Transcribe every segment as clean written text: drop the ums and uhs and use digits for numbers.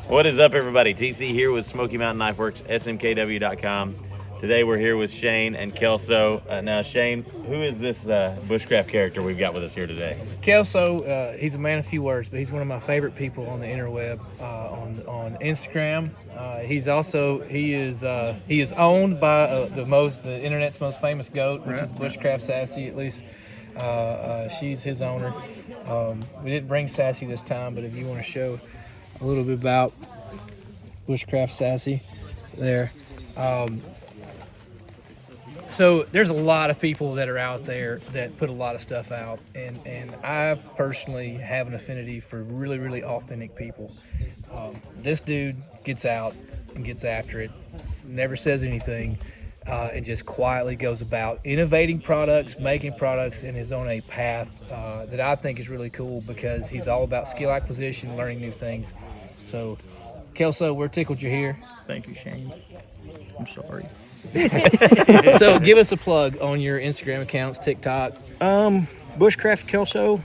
What is up, everybody? TC here with Smoky Mountain Knife Works, smkw.com. Today we're here with Shane and Kelso. Now, Shane, who is this Bushcraft character we've got with us here today? Kelso, he's a man of few words, but he's one of my favorite people on the interweb, on Instagram. He is owned by the internet's most famous goat, which is Bushcraft Sassy. At least she's his owner. We didn't bring Sassy this time, but if you want to show a little bit about Bushcraft Sassy there. So there's a lot of people that are out there that put a lot of stuff out, and I personally have an affinity for really, really authentic people. This dude gets out and gets after it, never says anything, and just quietly goes about innovating products, making products, and is on a path that I think is really cool because he's all about skill acquisition, learning new things. So, Kelso, we're tickled you're here. Thank you, Shane. I'm sorry. So give us a plug on your Instagram accounts, TikTok. Bushcraft Kelso,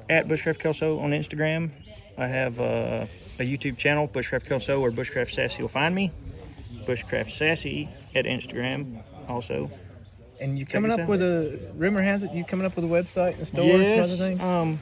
at Bushcraft Kelso on Instagram. I have a YouTube channel, Bushcraft Kelso, or Bushcraft Sassy will find me. Bushcraft Sassy at Instagram also. And you coming up with rumor has it, you coming up with a website and stores and other things?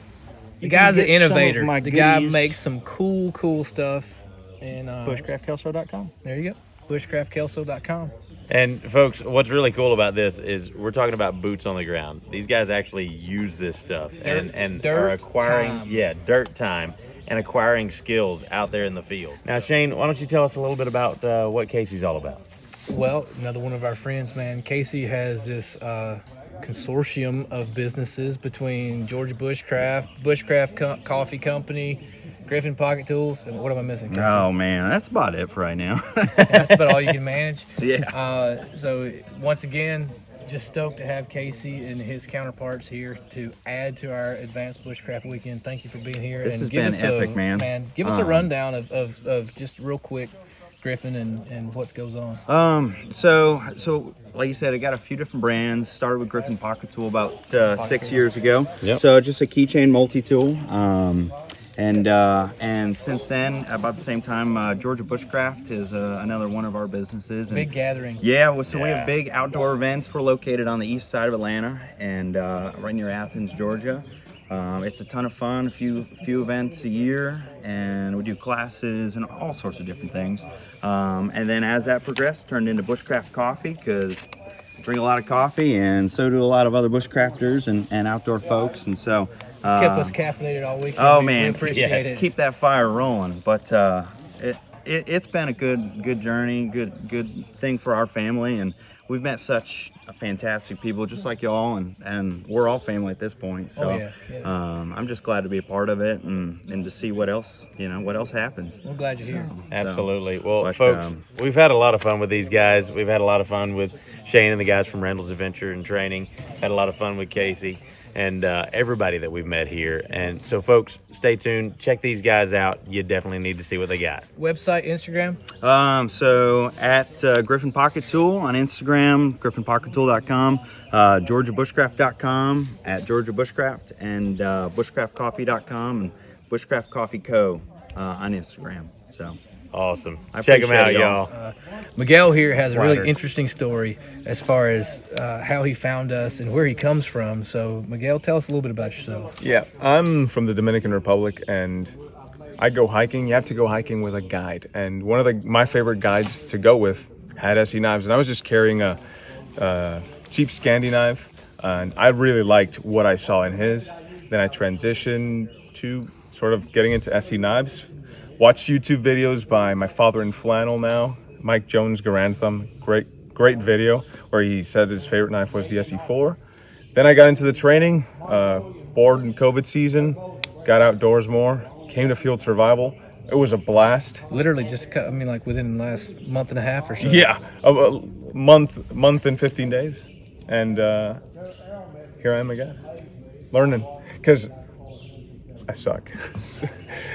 The guy's an innovator. The guy makes some cool stuff. And bushcraftkelso.com. There you go. bushcraftkelso.com. And folks, what's really cool about this is we're talking about boots on the ground. These guys actually use this stuff and are acquiring dirt time and acquiring skills out there in the field. Now, Shane, why don't you tell us a little bit about what Casey's all about? Well, another one of our friends, man. Casey has this consortium of businesses between Georgia Bushcraft Coffee Company, Griffin Pocket Tools, and what am I missing, Casey? Oh man, that's about it for right now. That's about all you can manage. Yeah. So once again, just stoked to have Casey and his counterparts here to add to our Advanced Bushcraft Weekend. Thank you for being here. This has been epic, man. Give us a rundown of just real quick, Griffin and what goes on. So like you said, I got a few different brands. Started with Griffin Pocket Tool about 6 years ago. Yep. So just a keychain multi-tool. And since then, about the same time, Georgia Bushcraft is another one of our businesses. Big gathering. Yeah, we have big outdoor events. We're located on the east side of Atlanta and right near Athens, Georgia. It's a ton of fun, a few events a year, and we do classes and all sorts of different things. And then as that progressed, turned into Bushcraft Coffee because I drink a lot of coffee, and so do a lot of other bushcrafters and outdoor folks, and so kept us caffeinated all weekend. Oh we man, appreciate it. Keep that fire rolling. But it's been a good journey, good thing for our family, and we've met such fantastic people just like y'all, and we're all family at this point. So I'm just glad to be a part of it and to see what else happens. We're glad you're here. Absolutely. Well, folks, we've had a lot of fun with these guys. We've had a lot of fun with Shane and the guys from Randall's Adventure and Training. Had a lot of fun with Casey and everybody that we've met here. And so, folks, stay tuned. Check these guys out. You definitely need to see what they got. Website, Instagram? So at Griffin Pocket Tool on Instagram, griffinpockettool.com, georgiabushcraft.com, at Georgia Bushcraft, and bushcraftcoffee.com, and Bushcraft Coffee Co. On Instagram. So awesome. Check them out, y'all. Miguel here has a really interesting story as far as how he found us and where he comes from. So, Miguel, tell us a little bit about yourself. Yeah, I'm from the Dominican Republic, and I go hiking. You have to go hiking with a guide, and one of my favorite guides to go with had SE knives, and I was just carrying a cheap Scandi knife, and I really liked what I saw in his. Then I transitioned to sort of getting into SE knives. Watch YouTube videos by my father in flannel now, Mike Jones Garantham. Great video where he said his favorite knife was the SE4. Then I got into the training, bored in COVID season, got outdoors more, came to field survival. It was a blast. Literally just, like within the last month and a half or so. Yeah, a month and 15 days. And here I am again, learning, because I suck.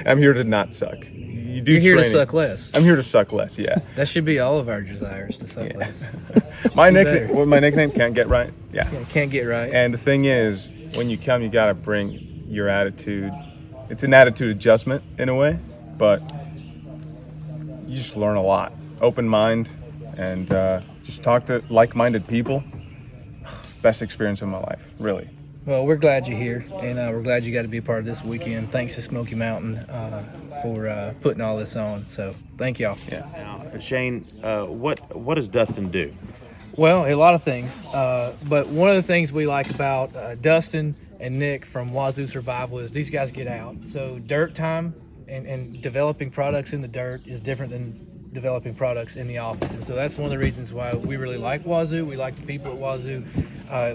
I'm here to not suck. You're here to suck less. I'm here to suck less, yeah. That should be all of our desires, to suck less. My nickname, Can't Get Right. Yeah, Can't Get Right. And the thing is, when you come, you got to bring your attitude. It's an attitude adjustment in a way, but just learn a lot. Open mind, and just talk to like-minded people. Best experience of my life, really. Well, we're glad you're here, and we're glad you got to be a part of this weekend. Thanks to Smoky Mountain for putting all this on. So thank y'all. Yeah. Now, Shane, what does Dustin do? Well, a lot of things, but one of the things we like about Dustin and Nick from Wazoo Survival is these guys get out. So dirt time and developing products in the dirt is different than developing products in the office, and so that's one of the reasons why we really like Wazoo. We like the people at Wazoo.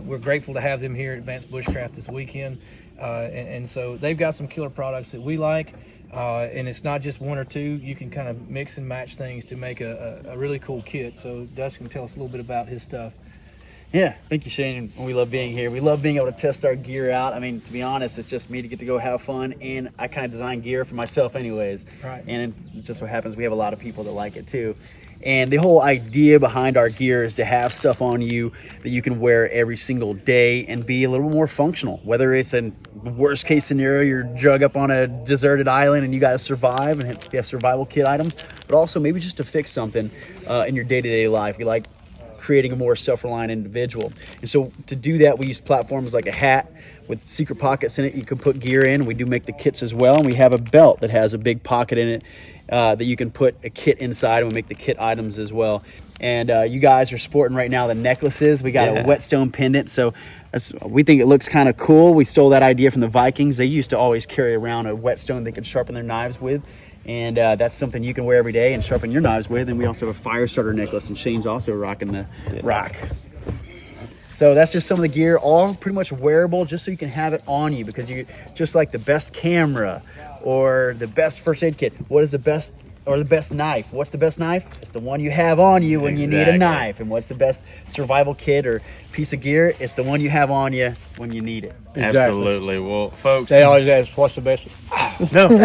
We're grateful to have them here at Advanced Bushcraft this weekend, and so they've got some killer products that we like, and it's not just one or two. You can kind of mix and match things to make a really cool kit. So Dustin can tell us a little bit about his stuff. Yeah, thank you, Shane. We love being here. We love being able to test our gear out. I mean, to be honest, it's just me to get to go have fun, and I kind of design gear for myself anyways. Right. And it just so happens we have a lot of people that like it too. And the whole idea behind our gear is to have stuff on you that you can wear every single day and be a little more functional. Whether it's in worst case scenario, you're drug up on a deserted island and you got to survive and you have survival kit items, but also maybe just to fix something in your day-to-day life. We like creating a more self-reliant individual. And so to do that, we use platforms like a hat with secret pockets in it you can put gear in. We do make the kits as well, and we have a belt that has a big pocket in it that you can put a kit inside, and we make the kit items as well. And you guys are sporting right now the necklaces. We got a whetstone pendant, so we think it looks kind of cool. We stole that idea from the Vikings. They used to always carry around a whetstone they could sharpen their knives with. And that's something you can wear every day and sharpen your knives with. And we also have a fire starter necklace, and Shane's also rocking the rock. So that's just some of the gear, all pretty much wearable, just so you can have it on you, because you just like the best camera or the best first aid kit. What is the best, or the best knife? What's the best knife? It's the one you have on you when you need a knife. And what's the best survival kit or piece of gear? It's the one you have on you when you need it. Exactly. Absolutely. Well, folks, They always ask, what's the best? no, no.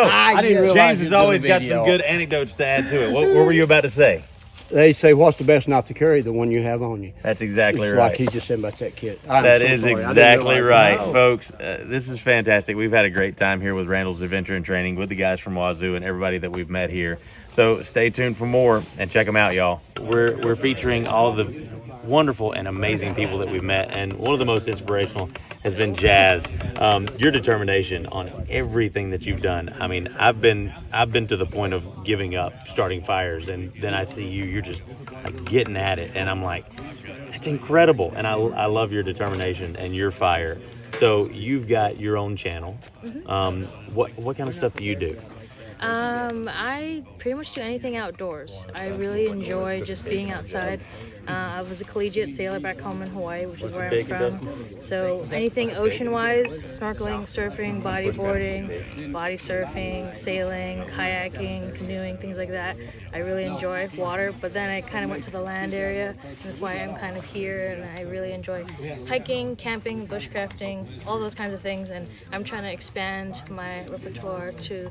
I didn't realize James has you were always doing got video. some good anecdotes to add to it. What were you about to say? They say, what's the best knife to carry? The one you have on you. That's exactly It's right. like he just said about that kit. That is exactly right, folks. This is fantastic. We've had a great time here with Randall's Adventure and Training with the guys from Wazoo and everybody that we've met here. So stay tuned for more and check them out, y'all. We're featuring all of the wonderful and amazing people that we've met, and one of the most inspirational has been Jazz. Your determination on everything that you've done. I mean, I've been to the point of giving up starting fires, and then I see you're just like getting at it, and I'm like, that's incredible. And I love your determination and your fire. So you've got your own channel. What kind of stuff do you do? I pretty much do anything outdoors. I really enjoy just being outside. I was a collegiate sailor back home in Hawaii, which is where I'm from. So anything ocean-wise, snorkeling, surfing, bodyboarding, body surfing, sailing, kayaking, canoeing, things like that. I really enjoy water, but then I kind of went to the land area, and that's why I'm kind of here, and I really enjoy hiking, camping, bushcrafting, all those kinds of things, and I'm trying to expand my repertoire to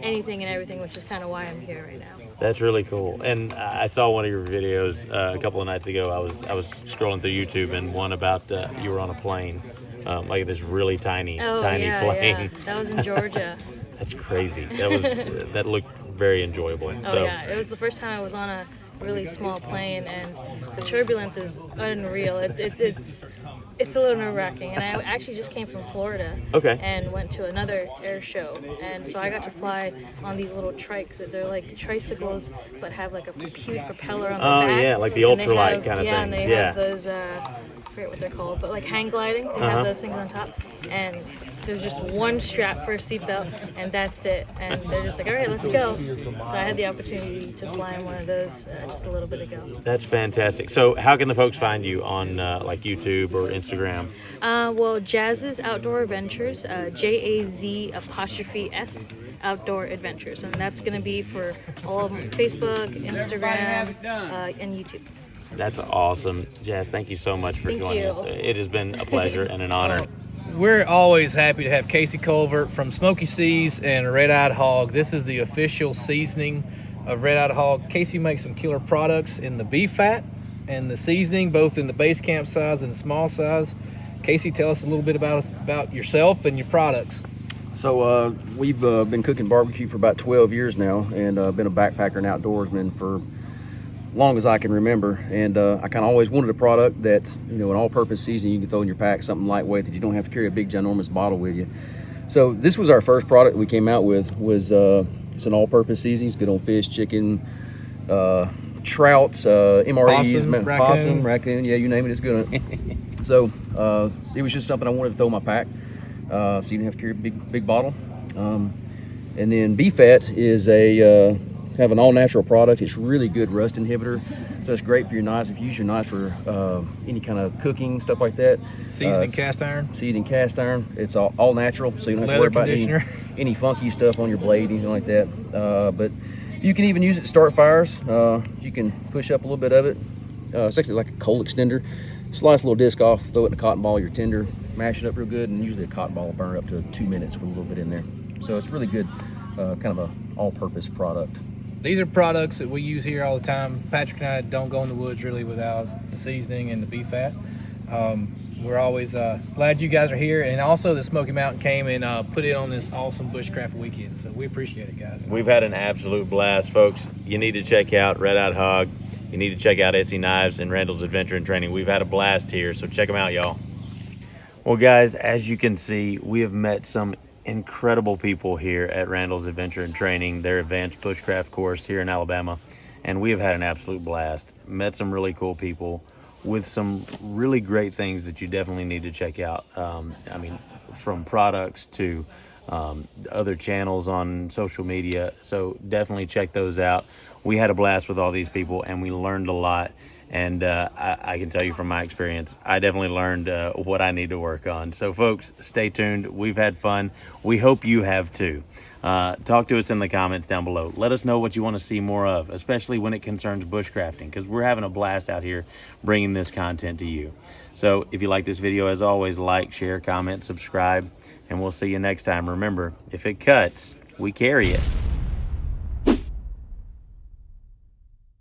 anything and everything, which is kind of why I'm here right now. That's really cool. And I saw one of your videos a couple of nights ago. I was scrolling through YouTube, and one about you were on a plane, like this really tiny plane. Yeah. That was in Georgia. That's crazy. That looked very enjoyable. Oh yeah, it was the first time I was on a really small plane, and the turbulence is unreal. It's a little nerve-wracking, and I actually just came from Florida and went to another air show, and so I got to fly on these little trikes. They're like tricycles, but have like a huge propeller on the back. Oh yeah, like the ultralight kind of things. Yeah, and they have those, I forget what they're called, but like hang gliding. They have those things on top, and there's just one strap for a seatbelt, and that's it. And they're just like, all right, let's go. So I had the opportunity to fly in one of those just a little bit ago. That's fantastic. So how can the folks find you on like YouTube or Instagram? Well, Jazz's Outdoor Adventures, JAZ' Outdoor Adventures. And that's going to be for all of them, Facebook, Instagram, and YouTube. That's awesome. Jazz, thank you so much for joining us. It has been a pleasure and an honor. We're always happy to have Casey Culvert from Smoky Seas and Red Eyed Hog. This is the official seasoning of Red Eyed Hog. Casey makes some killer products in the beef fat and the seasoning, both in the base camp size and the small size. Casey, tell us a little bit about yourself and your products. So we've been cooking barbecue for about 12 years now, and been a backpacker and outdoorsman for long as I can remember. And I kind of always wanted a product that, you know, an all-purpose seasoning you can throw in your pack, something lightweight that you don't have to carry a big ginormous bottle with you. So this was our first product we came out with. Was it's an all-purpose seasoning. It's good on fish, chicken, trout, MREs, possum, raccoon. Yeah, you name it, it's good on it. So it was just something I wanted to throw in my pack, so you didn't have to carry a big bottle. And then B-Fat is a kind of an all-natural product. It's really good rust inhibitor, so it's great for your knives. If you use your knives for any kind of cooking, stuff like that. Seasoning cast iron. Seasoning cast iron. It's all natural, so you don't have to worry about any funky stuff on your blade, anything like that. But you can even use it to start fires. You can push up a little bit of it. It's actually like a coal extender. Slice a little disc off, throw it in a cotton ball, your tinder, mash it up real good, and usually a cotton ball will burn up to 2 minutes with a little bit in there. So it's really good, kind of a all-purpose product. These are products that we use here all the time. Patrick and I don't go in the woods really without the seasoning and the B-Fat. We're always glad you guys are here, and also the Smoky Mountain came and put it on this awesome Bushcraft weekend, so we appreciate it, guys. We've had an absolute blast, folks. You need to check out Red Out Hog. You need to check out SE Knives and Randall's Adventure and Training. We've had a blast here, so check them out, y'all. Well, guys, as you can see, we have met some incredible people here at Randall's Adventure and Training, their advanced bushcraft course here in Alabama, and we have had an absolute blast. Met some really cool people with some really great things that you definitely need to check out. I mean, from products to other channels on social media, so definitely check those out. We had a blast with all these people, and we learned a lot. And I can tell you from my experience, I definitely learned what I need to work on. So, folks, stay tuned. We've had fun. We hope you have too. Talk to us in the comments down below. Let us know what you want to see more of, especially when it concerns bushcrafting, because we're having a blast out here bringing this content to you. So, if you like this video, as always, like, share, comment, subscribe, and we'll see you next time. Remember, if it cuts, we carry it.